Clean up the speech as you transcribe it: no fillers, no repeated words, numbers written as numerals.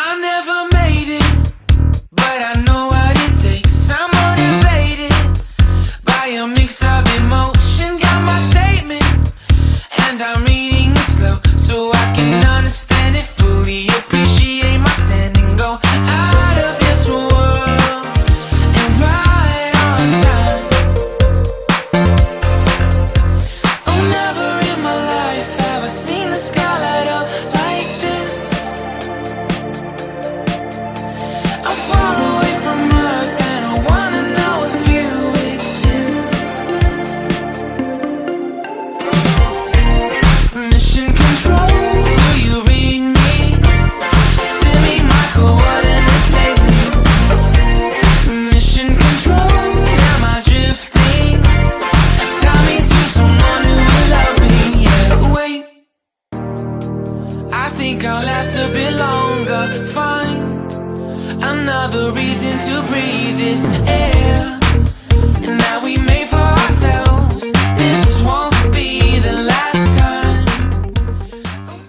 I never made it, but I know what it takes. I'm motivated by a mix of emotion. Got my statement, and I'm reading it slow so I can understand it fully. Appreciate my standing, go out of this world and right on time. Oh, never in my life have I seen the sky light up like this. I'm far away from Earth and I wanna know if you exist. Mission control, do you read me? Send me my coordinates lately. Mission control, am I drifting? Tie me to someone who will love me. Yeah, wait, I think I'll last a bit longer. Find another reason to breathe this air.